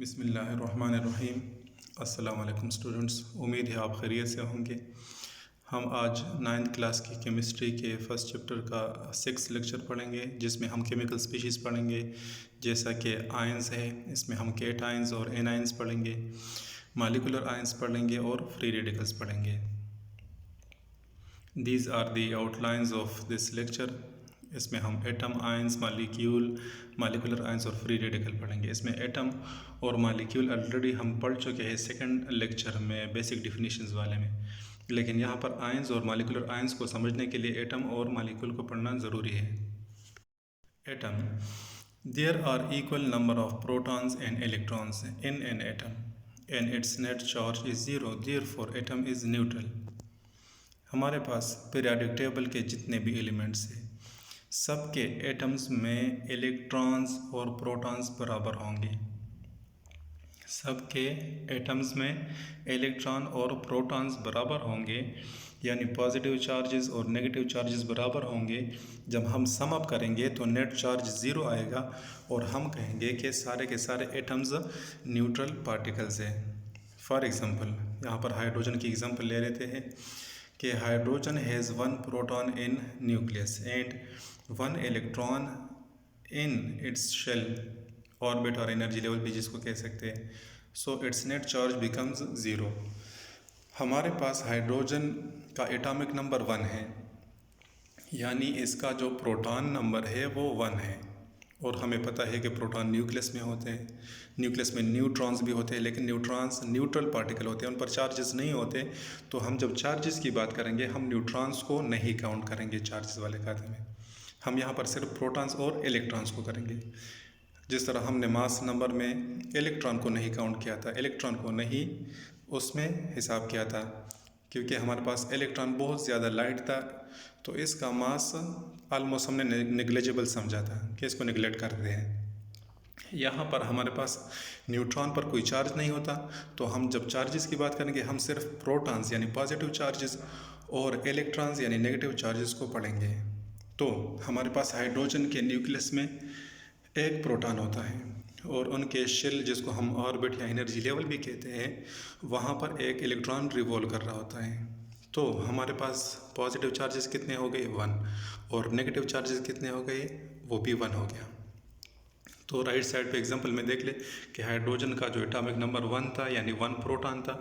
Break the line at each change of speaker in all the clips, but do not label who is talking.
बिस्मिल्लाहिर्रहमानिर्रहीम। अस्सलाम वालेकुम स्टूडेंट्स, उम्मीद है आप खैरियत से होंगे। हम आज 9th क्लास की केमिस्ट्री के फर्स्ट चैप्टर का 6 लेक्चर पढ़ेंगे, जिसमें हम केमिकल स्पीशीज़ पढ़ेंगे। जैसा कि आयंस है, इसमें हम केट आयंस और एनायंस पढ़ेंगे, मॉलिक्यूलर आयंस पढ़ेंगे और फ्री रेडिकल्स पढ़ेंगे। These are the outlines of this lecture. इसमें हम एटम, आयंस, मॉलिक्यूलर आयंस और फ्री रेडिकल पढ़ेंगे। इसमें एटम और मॉलिक्यूल ऑलरेडी हम पढ़ चुके हैं सेकंड लेक्चर में, बेसिक डिफिनीशंस वाले में। लेकिन यहाँ पर आयंस और मॉलिक्यूलर आयंस को समझने के लिए एटम और मॉलिक्यूल को पढ़ना ज़रूरी है। Atom, there are equal number of protons and electrons in an atom and its net charge is zero, therefore atom is neutral. हमारे पास पीरियोडिक टेबल के जितने भी एलिमेंट्स हैं, सबके एटम्स में इलेक्ट्रॉन्स और प्रोटॉन्स बराबर होंगे। सबके एटम्स में इलेक्ट्रॉन और प्रोटॉन्स बराबर होंगे, यानी पॉजिटिव चार्जेस और नेगेटिव चार्जेस बराबर होंगे। जब हम सम अप करेंगे तो नेट चार्ज ज़ीरो आएगा और हम कहेंगे कि सारे के सारे एटम्स न्यूट्रल पार्टिकल्स हैं। फॉर एग्ज़ाम्पल, यहाँ पर हाइड्रोजन की एग्जांपल ले लेते हैं कि hydrogen has 1 proton in nucleus and 1 electron in its shell orbit और एनर्जी लेवल भी जिसको कह सकते हैं। So its net charge becomes zero. हमारे पास हाइड्रोजन का एटॉमिक नंबर 1 है, यानी इसका जो प्रोटॉन नंबर है वो 1 है। और हमें पता है कि प्रोटॉन न्यूक्लियस में होते हैं, न्यूक्लियस में न्यूट्रॉन्स भी होते हैं, लेकिन न्यूट्रॉन्स न्यूट्रल पार्टिकल होते हैं, उन पर चार्जेस नहीं होते। तो हम जब चार्जेस की बात करेंगे, हम न्यूट्रॉन्स को नहीं काउंट करेंगे चार्जेस वाले खाते में। हम यहाँ पर सिर्फ प्रोटॉन्स और इलेक्ट्रॉन्स को करेंगे। जिस तरह हमने मास नंबर में इलेक्ट्रॉन को नहीं काउंट किया था, इलेक्ट्रॉन को नहीं उसमें हिसाब किया था, क्योंकि हमारे पास इलेक्ट्रॉन बहुत ज़्यादा लाइट था, तो इसका मास ऑलमोस्ट हमने नेग्लिजिबल समझा था कि इसको निगलेक्ट करते हैं। यहाँ पर हमारे पास न्यूट्रॉन पर कोई चार्ज नहीं होता, तो हम जब चार्जेस की बात करेंगे, हम सिर्फ प्रोटॉन्स यानी पॉजिटिव चार्जेस और इलेक्ट्रॉन्स यानी नेगेटिव चार्जेस को पढ़ेंगे। तो हमारे पास हाइड्रोजन के न्यूक्लियस में एक प्रोटॉन होता है और उनके शेल, जिसको हम ऑर्बिट या एनर्जी लेवल भी कहते हैं, वहाँ पर एक इलेक्ट्रॉन रिवॉल्व कर रहा होता है। तो हमारे पास पॉजिटिव चार्जेस कितने हो गए? 1। और नेगेटिव चार्जेस कितने हो गए? वो भी 1 हो गया। तो राइट साइड पे एग्जांपल में देख ले कि हाइड्रोजन का जो एटॉमिक नंबर 1 था, यानी 1 प्रोटॉन था,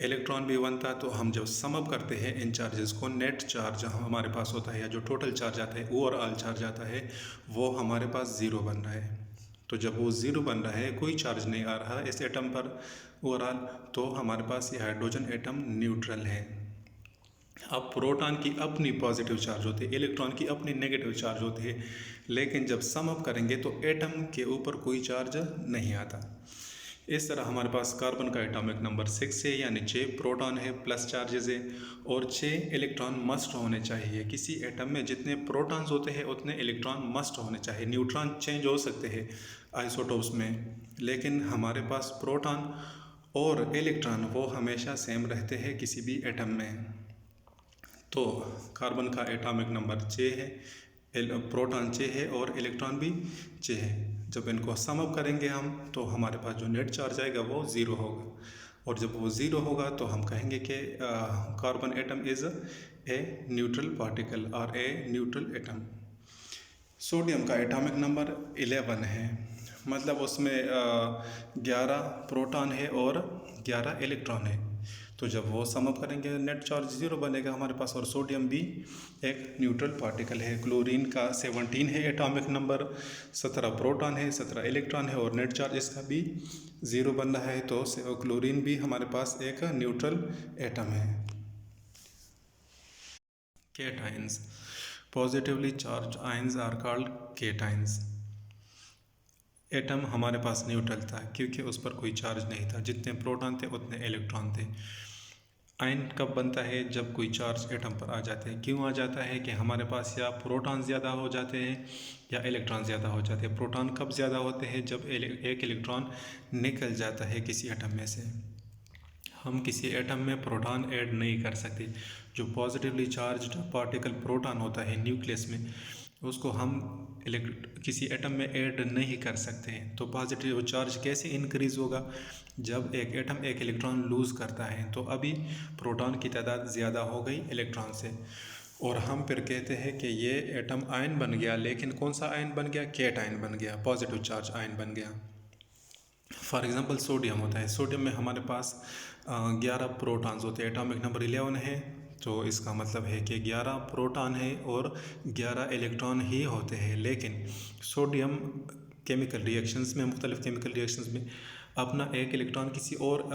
इलेक्ट्रॉन भी 1 था। तो हम जब सम अप करते हैं इन चार्जेस को, नेट चार्ज हमारे पास होता है, या जो टोटल चार्ज आता है, ओवरऑल चार्ज आता है, वो हमारे पास 0 बन रहा है। तो जब वो 0 बन रहा है, कोई चार्ज नहीं आ रहा इस एटम पर ओवरऑल, तो हमारे पास ये हाइड्रोजन एटम न्यूट्रल है। अब प्रोटॉन की अपनी पॉजिटिव चार्ज होती है, इलेक्ट्रॉन की अपनी नेगेटिव चार्ज होती है, लेकिन जब सम अप करेंगे तो एटम के ऊपर कोई चार्ज नहीं आता। इस तरह हमारे पास कार्बन का एटॉमिक नंबर 6 है, यानी 6 प्रोटॉन है प्लस चार्जेस है, और 6 इलेक्ट्रॉन मस्ट होने चाहिए। किसी एटम में जितने प्रोटॉन्स होते हैं उतने इलेक्ट्रॉन मस्ट होने चाहिए। न्यूट्रॉन चेंज हो सकते हैं आइसोटोप्स में, लेकिन हमारे पास प्रोटॉन और इलेक्ट्रॉन वो हमेशा सेम रहते हैं किसी भी एटम में। तो कार्बन का एटॉमिक नंबर 6 है, प्रोटॉन 6 है और इलेक्ट्रॉन भी 6 है। जब इनको सम अप करेंगे हम, तो हमारे पास जो नेट चार्ज आएगा वो 0 होगा, और जब वो 0 होगा तो हम कहेंगे कि carbon atom is a neutral particle और ए न्यूट्रल एटम। सोडियम का एटॉमिक नंबर 11 है, मतलब उसमें 11 प्रोटॉन है और 11 इलेक्ट्रॉन है। तो जब वो सम अप करेंगे, नेट चार्ज 0 बनेगा हमारे पास, और सोडियम भी एक न्यूट्रल पार्टिकल है। क्लोरीन का 17 है एटॉमिक नंबर, 17 प्रोटॉन है, 17 इलेक्ट्रॉन है, और नेट चार्ज इसका भी 0 बन रहा है। तो क्लोरीन भी हमारे पास एक न्यूट्रल एटम है। Cations, positively charge ions are called cations. Atom हमारे पास न्यूट्रल था क्योंकि उस पर कोई चार्ज नहीं था, जितने प्रोटॉन थे उतने इलेक्ट्रॉन थे। आयन कब बनता है? जब कोई चार्ज एटम पर आ जाते हैं। क्यों आ जाता है? कि हमारे पास या प्रोटॉन ज़्यादा हो जाते हैं या इलेक्ट्रॉन ज़्यादा हो जाते हैं। प्रोटॉन कब ज़्यादा होते हैं? जब एक इलेक्ट्रॉन निकल जाता है किसी एटम में से। हम किसी एटम में प्रोटॉन ऐड नहीं कर सकते। जो पॉजिटिवली चार्ज्ड पार्टिकल प्रोटॉन होता है न्यूक्लियस में, उसको हम किसी एटम में ऐड नहीं कर सकते हैं। तो पॉजिटिव चार्ज कैसे इंक्रीज़ होगा? जब एक एटम एक इलेक्ट्रॉन लूज़ करता है तो अभी प्रोटॉन की तादाद ज़्यादा हो गई इलेक्ट्रॉन से, और हम फिर कहते हैं कि ये एटम आयन बन गया। लेकिन कौन सा आयन बन गया? कैट आयन बन गया, पॉजिटिव चार्ज आयन बन गया। फॉर एग्ज़ाम्पल सोडियम होता है, सोडियम में हमारे पास 11 प्रोटॉन्स होते हैं, एटॉमिक नंबर 11 है। तो इसका मतलब है कि 11 प्रोटॉन है और 11 इलेक्ट्रॉन ही होते हैं। लेकिन सोडियम केमिकल रिएक्शंस में, मुख्तलिफ केमिकल रिएक्शंस में अपना एक इलेक्ट्रॉन किसी और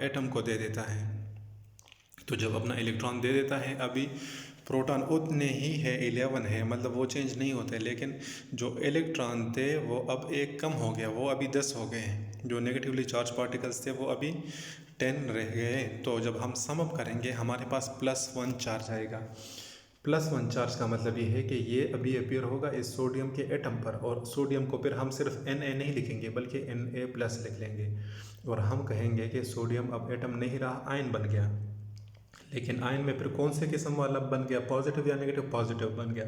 एटम को दे देता है। तो जब अपना इलेक्ट्रॉन दे देता है, अभी प्रोटॉन उतने ही है, 11 है, मतलब वो चेंज नहीं होते। लेकिन जो इलेक्ट्रॉन थे वो अब एक कम हो गया, वो अभी 10 हो गए हैं। जो नेगेटिवली चार्ज पार्टिकल्स थे वो अभी 10 रह गए। तो जब हम सम अप करेंगे हमारे पास +1 चार्ज आएगा। +1 चार्ज का मतलब ये है कि ये अभी अपीयर होगा इस सोडियम के एटम पर, और सोडियम को फिर हम सिर्फ Na नहीं लिखेंगे बल्कि Na+ लिख लेंगे, और हम कहेंगे कि सोडियम अब एटम नहीं रहा, आयन बन गया। लेकिन आयन में फिर कौन से किस्म वाला बन गया? पॉजिटिव या नेगेटिव? पॉजिटिव बन गया,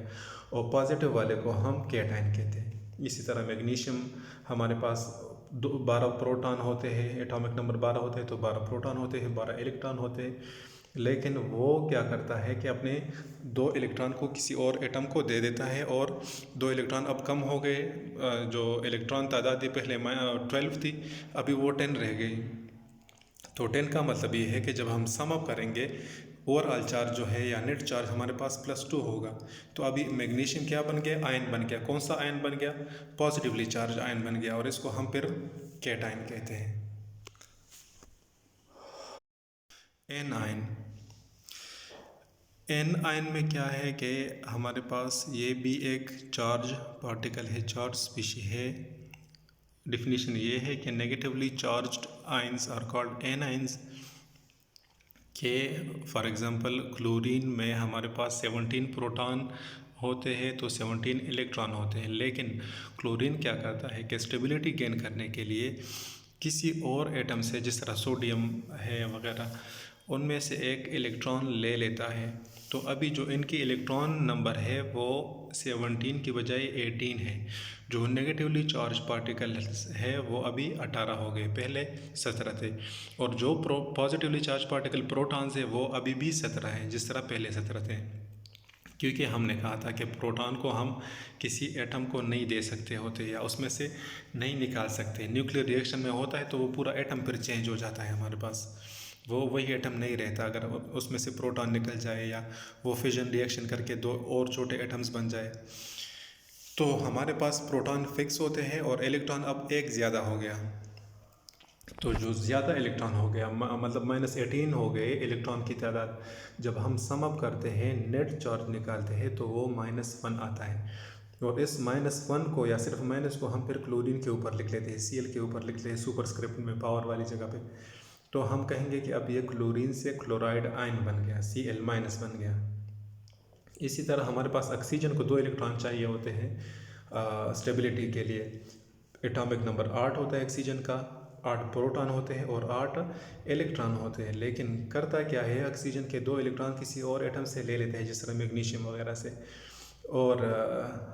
और पॉजिटिव वाले को हम कैटायन कहते हैं। इसी तरह मैग्नीशियम, हमारे पास 12 प्रोटॉन होते हैं, एटॉमिक नंबर 12 होते हैं, तो 12 प्रोटॉन होते हैं, 12 इलेक्ट्रॉन होते हैं। लेकिन वो क्या करता है कि अपने 2 इलेक्ट्रॉन को किसी और एटम को दे देता है, और 2 इलेक्ट्रॉन अब कम हो गए। जो इलेक्ट्रॉन तादाद थी पहले 12 थी, अभी वो 10 रह गई। तो 10 का मतलब ये है कि जब हम सम अप करेंगे ओवरऑल चार्ज जो है या नेट चार्ज हमारे पास +2 होगा। तो अभी मैग्नीशियम क्या बन गया? आयन बन गया। कौन सा आयन बन गया? पॉजिटिवली चार्ज आयन बन गया, और इसको हम फिर कैटायन कहते हैं। एन आयन, एन आयन में क्या है कि हमारे पास ये भी एक चार्ज पार्टिकल है, चार्ज स्पीशी है। डिफिनीशन ये है कि negatively charged ions are called anions. के फॉर एग्ज़ाम्पल क्लोरीन में हमारे पास 17 प्रोटॉन होते हैं तो 17 इलेक्ट्रॉन होते हैं। लेकिन क्लोरीन क्या करता है कि स्टेबिलिटी गेन करने के लिए किसी और एटम से, जिस तरह सोडियम है वगैरह, उनमें से एक इलेक्ट्रॉन ले लेता है। तो अभी जो इनकी इलेक्ट्रॉन नंबर है वो 17 की बजाय 18 है। जो नेगेटिवली चार्ज पार्टिकल है वो अभी 18 हो गए, पहले 17 थे। और जो पॉजिटिवली चार्ज पार्टिकल प्रोटॉन्स है वो अभी भी 17 हैं, जिस तरह पहले 17 थे। क्योंकि हमने कहा था कि प्रोटॉन को हम किसी एटम को नहीं दे सकते होते या उसमें से नहीं निकाल सकते। न्यूक्लियर रिएक्शन में होता है तो वो पूरा एटम फिर चेंज हो जाता है हमारे पास, वो वही एटम नहीं रहता। अगर उसमें से प्रोटॉन निकल जाए या वो फिजन रिएक्शन करके 2 और छोटे एटम्स बन जाए, तो हमारे पास प्रोटॉन फिक्स होते हैं और इलेक्ट्रॉन अब एक ज़्यादा हो गया। तो जो ज़्यादा इलेक्ट्रॉन हो गया, मतलब -18 हो गए इलेक्ट्रॉन की तादाद। जब हम सम अप करते हैं, नेट चार्ज निकालते हैं, तो वो -1 आता है। और इस -1 को या सिर्फ माइनस को हम फिर क्लोरीन के ऊपर लिख लेते हैं, Cl के ऊपर लिख लेते हैं, सुपरस्क्रिप्ट में पावर वाली जगह पे। तो हम कहेंगे कि अब ये क्लोरीन से क्लोराइड आयन बन गया, Cl- बन गया। इसी तरह हमारे पास ऑक्सीजन को 2 इलेक्ट्रॉन चाहिए होते हैं स्टेबिलिटी के लिए। एटॉमिक नंबर 8 होता है ऑक्सीजन का, 8 प्रोटॉन होते हैं और 8 इलेक्ट्रॉन होते हैं। लेकिन करता क्या है, ऑक्सीजन के 2 इलेक्ट्रॉन किसी और एटम से ले लेते हैं, जिस तरह मैग्नीशियम वगैरह से। और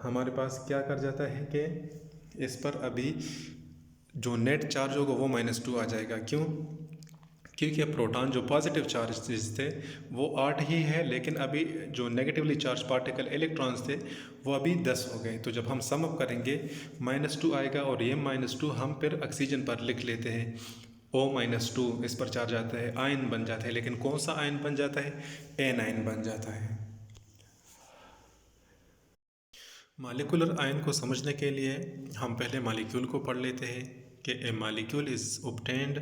हमारे पास क्या कर जाता है कि इस पर अभी जो नेट चार्ज होगा वो -2 आ जाएगा। क्यों? क्योंकि प्रोटॉन जो पॉजिटिव चार्जेस थे वो 8 ही है, लेकिन अभी जो नेगेटिवली चार्ज पार्टिकल इलेक्ट्रॉन्स थे वो अभी 10 हो गए। तो जब हम सम अप करेंगे -2 आएगा, और ये -2 हम फिर ऑक्सीजन पर लिख लेते हैं, O-2 इस पर चार्ज आता है, आयन बन जाता है। लेकिन कौन सा आयन बन जाता है? एन आयन बन जाता है। मॉलिक्यूलर आयन को समझने के लिए हम पहले मॉलिक्यूल को पढ़ लेते हैं कि ए molecule is obtained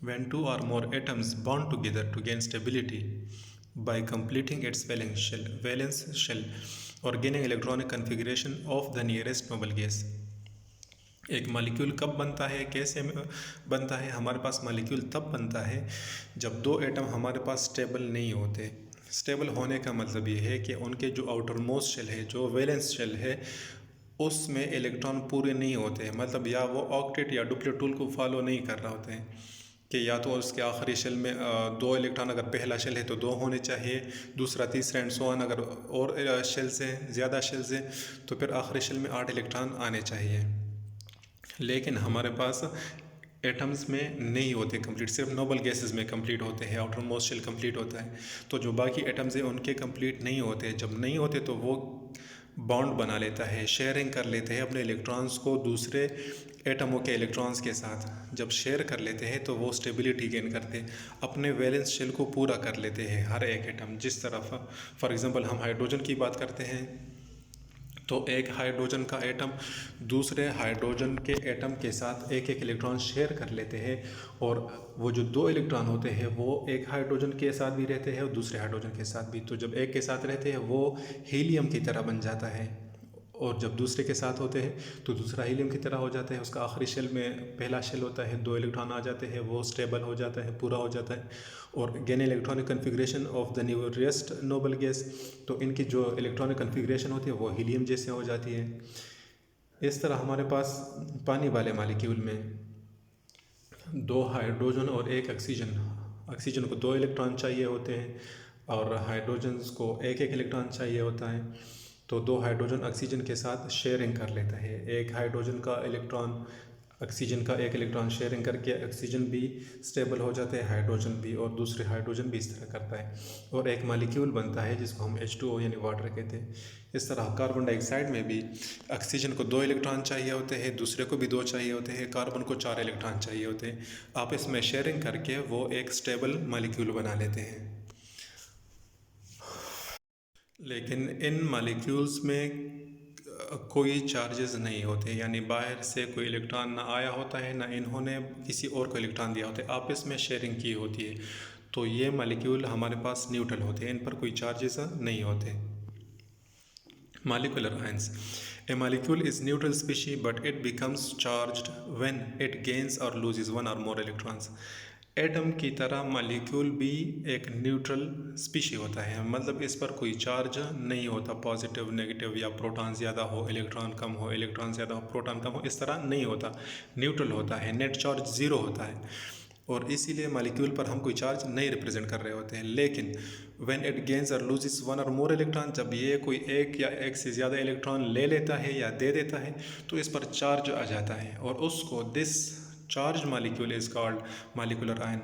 when 2 or more atoms bond together to gain stability by completing its valence shell or gaining electronic configuration of the nearest noble gas। एक मॉलिक्यूल कब बनता है, कैसे बनता है? हमारे पास मॉलिक्यूल तब बनता है जब 2 एटम हमारे पास स्टेबल नहीं होते। स्टेबल होने का मतलब ये है कि उनके जो आउटर मोस्ट शेल है, जो वैलेंस शेल है, उसमें इलेक्ट्रॉन पूरे नहीं होते हैं, मतलब या वो ऑक्टेट या डुप्लेट रूल को फॉलो नहीं कर रहे होते हैं। कि या तो उसके आखिरी शेल में 2 इलेक्ट्रॉन, अगर पहला शेल है तो 2 होने चाहिए, दूसरा, तीसरा एंड सो ऑन। अगर और शेल्स हैं, ज़्यादा शेल्स हैं, तो फिर आखिरी शेल में 8 इलेक्ट्रॉन आने चाहिए। लेकिन हमारे पास एटम्स में नहीं होते कंप्लीट, सिर्फ नोबल गैसेस में कंप्लीट होते हैं, आउटर मोस्ट शेल कंप्लीट होता है। तो जो बाकी एटम्स हैं उनके कंप्लीट नहीं होते। जब नहीं होते तो वो बॉन्ड बना लेता है, शेयरिंग कर लेते हैं अपने इलेक्ट्रॉन्स को दूसरे एटमों के इलेक्ट्रॉन्स के साथ। जब शेयर कर लेते हैं तो वो स्टेबिलिटी गेन करते हैं, अपने वैलेंस शेल को पूरा कर लेते हैं हर एक एटम। जिस तरफ फॉर एग्जांपल हम हाइड्रोजन की बात करते हैं, तो एक हाइड्रोजन का एटम दूसरे हाइड्रोजन के एटम के साथ एक एक इलेक्ट्रॉन शेयर कर लेते हैं, और वो जो 2 इलेक्ट्रॉन होते हैं वो एक हाइड्रोजन के साथ भी रहते हैं और दूसरे हाइड्रोजन के साथ भी। तो जब एक के साथ रहते हैं वो हीलियम की तरह बन जाता है, और जब दूसरे के साथ होते हैं तो दूसरा हीलियम की तरह हो जाता है। उसका आखिरी शेल में पहला शेल होता है, 2 इलेक्ट्रॉन आ जाते हैं, वो स्टेबल हो जाता है, पूरा हो जाता है। और gain electronic configuration of the nearest noble gas, तो इनकी जो इलेक्ट्रॉनिक कन्फिग्रेशन होती है वो हीलियम जैसे हो जाती है। इस तरह हमारे पास पानी वाले मॉलिक्यूल में 2 हाइड्रोजन और 1 ऑक्सीजन, ऑक्सीजन को 2 इलेक्ट्रॉन चाहिए होते हैं और हाइड्रोजन को एक एक इलेक्ट्रॉन चाहिए होता है। तो 2 हाइड्रोजन ऑक्सीजन के साथ शेयरिंग कर लेता है। एक हाइड्रोजन का इलेक्ट्रॉन ऑक्सीजन का एक इलेक्ट्रॉन शेयरिंग करके ऑक्सीजन भी स्टेबल हो जाते हैं, हाइड्रोजन भी, और दूसरे हाइड्रोजन भी इस तरह करता है, और एक मॉलिक्यूल बनता है जिसको हम H2O यानी वाटर कहते हैं। इस तरह कार्बन डाइऑक्साइड में भी ऑक्सीजन को 2 इलेक्ट्रॉन चाहिए होते हैं, दूसरे को भी 2 चाहिए होते हैं, कार्बन को 4 इलेक्ट्रॉन चाहिए होते हैं। आपस में शेयरिंग करके वो एक स्टेबल मॉलिक्यूल बना लेते हैं। लेकिन इन मॉलिक्यूल्स में कोई चार्जेस नहीं होते, यानी बाहर से कोई इलेक्ट्रॉन ना आया होता है, ना इन्होंने किसी और को इलेक्ट्रॉन दिया होता है, आपस में शेयरिंग की होती है। तो ये मॉलिक्यूल हमारे पास न्यूट्रल होते हैं, इन पर कोई चार्जेस नहीं होते। Molecular ions, A molecule is neutral species but it becomes charged when it gains और लूजेस 1 और मोर इलेक्ट्रॉन्स। एटम की तरह मॉलिक्यूल भी एक न्यूट्रल स्पीशी होता है, मतलब इस पर कोई चार्ज नहीं होता, पॉजिटिव नेगेटिव या प्रोटॉन ज़्यादा हो इलेक्ट्रॉन कम हो, इलेक्ट्रॉन ज़्यादा हो प्रोटॉन कम हो, इस तरह नहीं होता, न्यूट्रल होता है, नेट चार्ज ज़ीरो होता है, और इसीलिए मॉलिक्यूल पर हम कोई चार्ज नहीं रिप्रेजेंट कर रहे होते हैं। लेकिन व्हेन इट गेन्स और लूजेस 1 और मोर इलेक्ट्रॉन, जब ये कोई एक या एक से ज़्यादा इलेक्ट्रॉन ले लेता है या दे देता है तो इस पर चार्ज आ जाता है, और उसको this charge molecule is called molecular ion.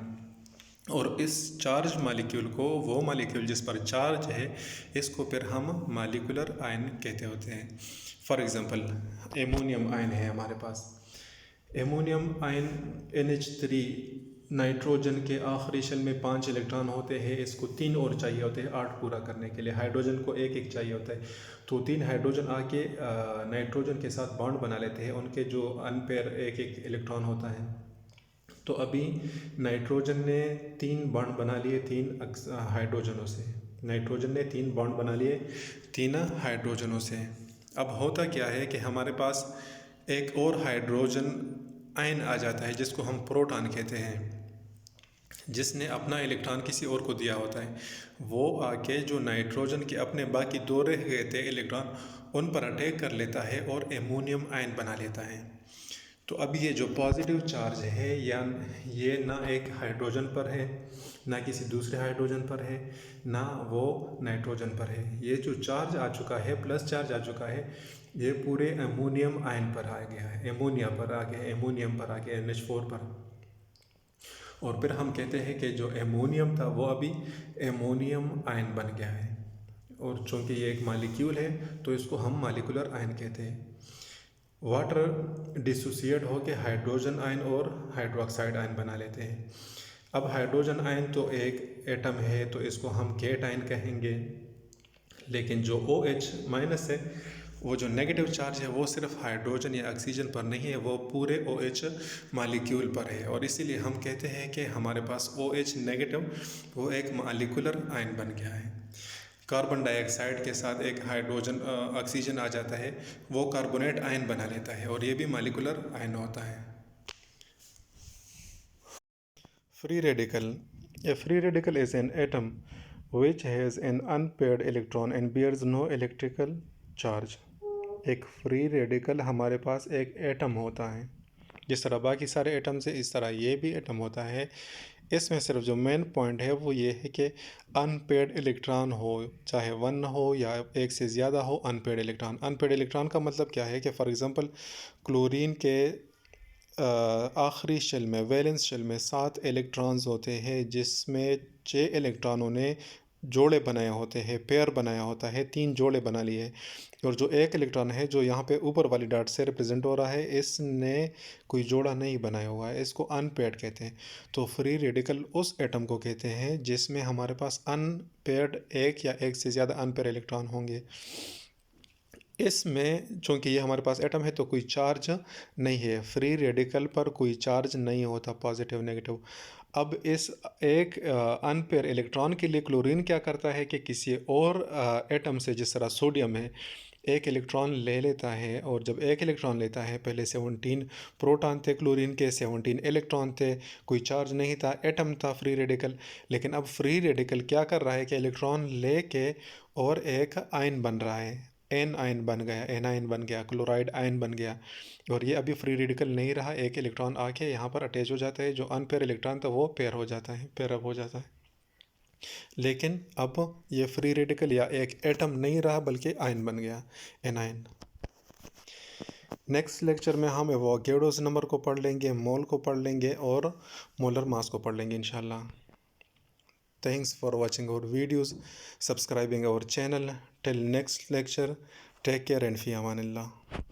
और इस चार्ज मॉलिक्यूल को, वो मॉलिक्यूल जिस पर चार्ज है, इसको फिर हम मॉलिक्यूलर आयन कहते होते हैं। फॉर एग्जांपल एमोनियम आयन है हमारे पास। एमोनियम आयन NH3, नाइट्रोजन के आखिरी शेल में 5 इलेक्ट्रॉन होते हैं, इसको 3 और चाहिए होते हैं 8 पूरा करने के लिए। हाइड्रोजन को एक एक चाहिए होता है, तो 3 हाइड्रोजन आके नाइट्रोजन के साथ बॉन्ड बना लेते हैं, उनके जो अनपेयर एक एक इलेक्ट्रॉन होता है। तो अभी नाइट्रोजन ने 3 बॉन्ड बना लिए 3 हाइड्रोजनों से, नाइट्रोजन ने 3 बॉन्ड बना लिए 3 हाइड्रोजनों से। अब होता क्या है कि हमारे पास एक और हाइड्रोजन आयन आ जाता है जिसको हम प्रोटॉन कहते हैं, जिसने अपना इलेक्ट्रॉन किसी और को दिया होता है। वो आके जो नाइट्रोजन के अपने बाकी 2 रह गए थे इलेक्ट्रॉन, उन पर अटैक कर लेता है और एमोनियम आयन बना लेता है। तो अब ये जो पॉजिटिव चार्ज है, या ये ना एक हाइड्रोजन पर है, ना किसी दूसरे हाइड्रोजन पर है, ना वो नाइट्रोजन पर है। ये जो चार्ज आ चुका है, प्लस चार्ज आ चुका है, ये पूरे एमोनियम आयन पर आ गया है, एमोनिया पर आ गया, एमोनियम पर आ गया, NH4 पर। और फिर हम कहते हैं कि जो एमोनियम था वो अभी एमोनियम आयन बन गया है, और चूँकि ये एक मॉलिक्यूल है तो इसको हम मॉलिक्यूलर आयन कहते हैं। वाटर डिसोसिएट होकर हाइड्रोजन आयन और हाइड्रोक्साइड आयन बना लेते हैं। अब हाइड्रोजन आयन तो एक एटम है तो इसको हम केट आयन कहेंगे, लेकिन जो OH माइनस है, वो जो नेगेटिव चार्ज है वो सिर्फ हाइड्रोजन या ऑक्सीजन पर नहीं है, वो पूरे OH मॉलिक्यूल पर है, और इसीलिए हम कहते हैं कि हमारे पास OH नेगेटिव वो एक मॉलिक्यूलर आयन बन गया है। कार्बन डाइऑक्साइड के साथ एक हाइड्रोजन ऑक्सीजन आ जाता है, वो कार्बोनेट आयन बना लेता है, और ये भी मॉलिक्यूलर आयन होता है। Free radical, A free radical is an atom which has an unpaired electron and bears no electrical charge। एक फ्री रेडिकल हमारे पास एक एटम होता है जिस तरह बाकी सारे एटम्स है इस तरह ये भी एटम होता है। इसमें सिर्फ जो मेन पॉइंट है वो ये है कि अनपेड इलेक्ट्रॉन हो, चाहे वन हो या एक से ज़्यादा हो अनपेड इलेक्ट्रॉन। अनपेड इलेक्ट्रॉन का मतलब क्या है कि फॉर एग्ज़ाम्पल क्लोरीन के आखिरी शेल में, वैलेंस शेल में 7 इलेक्ट्रॉन्स होते हैं, जिसमें 6 इलेक्ट्रॉनों ने जोड़े बनाए होते हैं, पेयर बनाया होता है, 3 जोड़े बना लिए। और जो एक इलेक्ट्रॉन है जो यहाँ पे ऊपर वाली डॉट से रिप्रेजेंट हो रहा है, इसने कोई जोड़ा नहीं बनाया हुआ है, इसको अनपेयर्ड कहते हैं। तो फ्री रेडिकल उस एटम को कहते हैं जिसमें हमारे पास अनपेयर्ड एक या एक से ज़्यादा अनपेयर इलेक्ट्रॉन होंगे। इसमें चूँकि ये हमारे पास एटम है तो कोई चार्ज नहीं है, फ्री रेडिकल पर कोई चार्ज नहीं होता पॉजिटिव नेगेटिव। अब इस एक अनपेयर इलेक्ट्रॉन के लिए क्लोरीन क्या करता है कि किसी और एटम से, जिस तरह सोडियम है, एक इलेक्ट्रॉन ले लेता है। और जब एक इलेक्ट्रॉन लेता है, पहले 17 प्रोटॉन थे क्लोरीन के, 17 इलेक्ट्रॉन थे, कोई चार्ज नहीं था, एटम था फ्री रेडिकल। लेकिन अब फ्री रेडिकल क्या कर रहा है कि इलेक्ट्रॉन लेके और एक आयन बन रहा है, एन आयन बन गया, एन आयन बन गया, क्लोराइड आयन बन गया। और ये अभी फ्री रेडिकल नहीं रहा, एक इलेक्ट्रॉन आके यहाँ पर अटैच हो जाता है, जो अनपेयर इलेक्ट्रॉन था वो पेयर हो जाता है, पेयर अप हो जाता है। लेकिन अब ये फ्री रेडिकल या एक एटम नहीं रहा बल्कि आयन बन गया, एनायन। नेक्स्ट लेक्चर में हम एवोगैड्रोस नंबर को पढ़ लेंगे, मोल को पढ़ लेंगे और मोलर मास को पढ़ लेंगे इंशाल्लाह। Thanks for watching our videos, subscribing our channel. Till next lecture, take care and फी अमानिल्लाह।